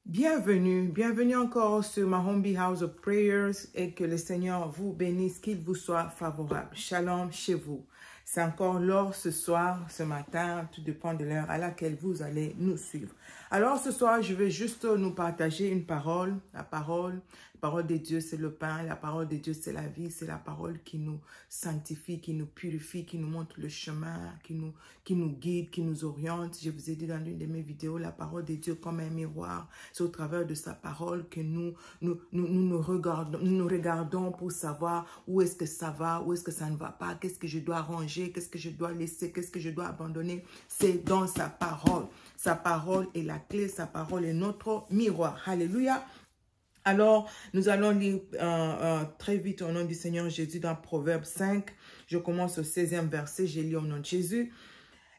Bienvenue, bienvenue encore sur ma Homeby House of Prayers et que le Seigneur vous bénisse, qu'il vous soit favorable. Shalom chez vous. C'est encore l'heure ce soir, ce matin, tout dépend de l'heure à laquelle vous allez nous suivre. Alors ce soir, je vais juste nous partager une parole. La parole de Dieu, c'est le pain. La parole de Dieu, c'est la vie. C'est la parole qui nous sanctifie, qui nous purifie, qui nous montre le chemin, qui nous guide, qui nous oriente. Je vous ai dit dans une de mes vidéos, la parole de Dieu comme un miroir. C'est au travers de sa parole que nous regardons pour savoir où est-ce que ça va, où est-ce que ça ne va pas, qu'est-ce que je dois ranger, qu'est-ce que je dois laisser, qu'est-ce que je dois abandonner. C'est dans sa parole. Sa parole est la clé, sa parole est notre miroir. Alléluia. Alors, nous allons lire très vite au nom du Seigneur Jésus dans Proverbe 5. Je commence au 16e verset, je lis au nom de Jésus.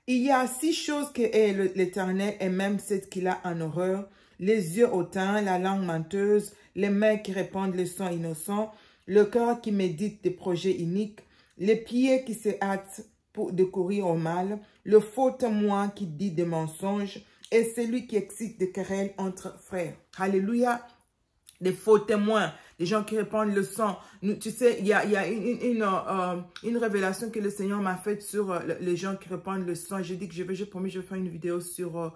Il y a 6 choses que est l'Éternel et même 7 qu'il a en horreur. Les yeux hautains, la langue menteuse, les mains qui répandent le sang innocent, le cœur qui médite des projets iniques, les pieds qui se hâtent de courir au mal, le faux témoin qui dit des mensonges et celui qui excite des querelles entre frères. Alléluia. Des faux témoins, des gens qui répandent le sang. Tu sais, il y a une révélation que le Seigneur m'a faite sur les gens qui répandent le sang. J'ai dit que j'ai promis, je vais faire une vidéo sur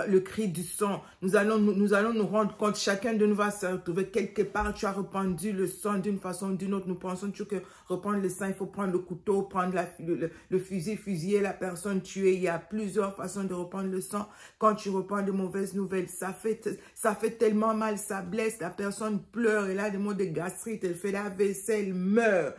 le cri du sang. Nous allons nous rendre compte, chacun de nous va se retrouver quelque part. Tu as répandu le sang d'une façon ou d'une autre. Nous pensons toujours que répandre le sang, il faut prendre le couteau, prendre le fusil, fusiller la personne, tuer. Il y a plusieurs façons de répandre le sang. Quand tu répands de mauvaises nouvelles, ça fait tellement mal, ça blesse. La personne pleure, elle a des maux de gastrite, elle fait la vaisselle, meurt.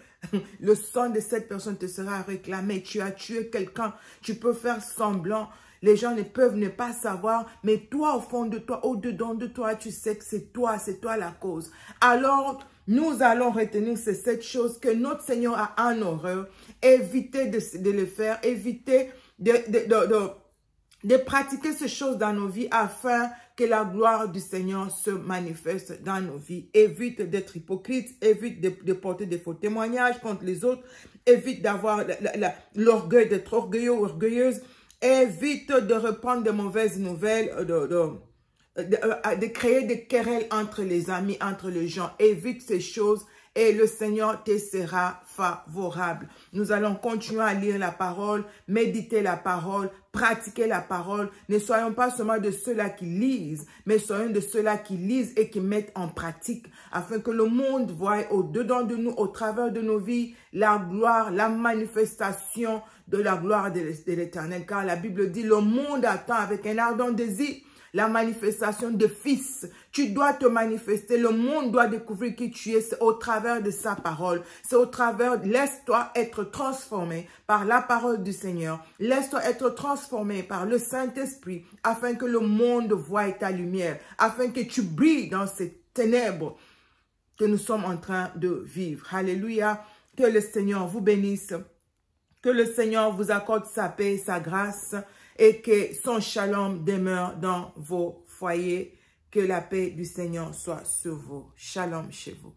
Le sang de cette personne te sera réclamé. Tu as tué quelqu'un, tu peux faire semblant. Les gens ne peuvent ne pas savoir, mais toi, au fond de toi, au-dedans de toi, tu sais que c'est toi la cause. Alors, nous allons retenir ces 7 choses que notre Seigneur a en horreur. Évitez de les faire, évitez de pratiquer ces choses dans nos vies afin que la gloire du Seigneur se manifeste dans nos vies. Évite d'être hypocrite, évite de porter des faux témoignages contre les autres, évite d'avoir l'orgueil, d'être orgueilleux ou orgueilleuse. Évite de répandre de mauvaises nouvelles, de créer des querelles entre les amis, entre les gens. Évite ces choses et le Seigneur te sera favorable. Nous allons continuer à lire la parole, méditer la parole, pratiquer la parole. Ne soyons pas seulement de ceux-là qui lisent, mais soyons de ceux-là qui lisent et qui mettent en pratique, afin que le monde voie au-dedans de nous, au travers de nos vies, la gloire, la manifestation de la gloire de l'Éternel. Car la Bible dit, le monde attend avec un ardent désir la manifestation de Fils. Tu dois te manifester. Le monde doit découvrir qui tu es. C'est au travers de sa parole. C'est au travers. Laisse-toi être transformé par la parole du Seigneur. Laisse-toi être transformé par le Saint-Esprit afin que le monde voie ta lumière. Afin que tu brilles dans ces ténèbres que nous sommes en train de vivre. Alléluia. Que le Seigneur vous bénisse. Que le Seigneur vous accorde sa paix, sa grâce et que son shalom demeure dans vos foyers. Que la paix du Seigneur soit sur vous. Shalom chez vous.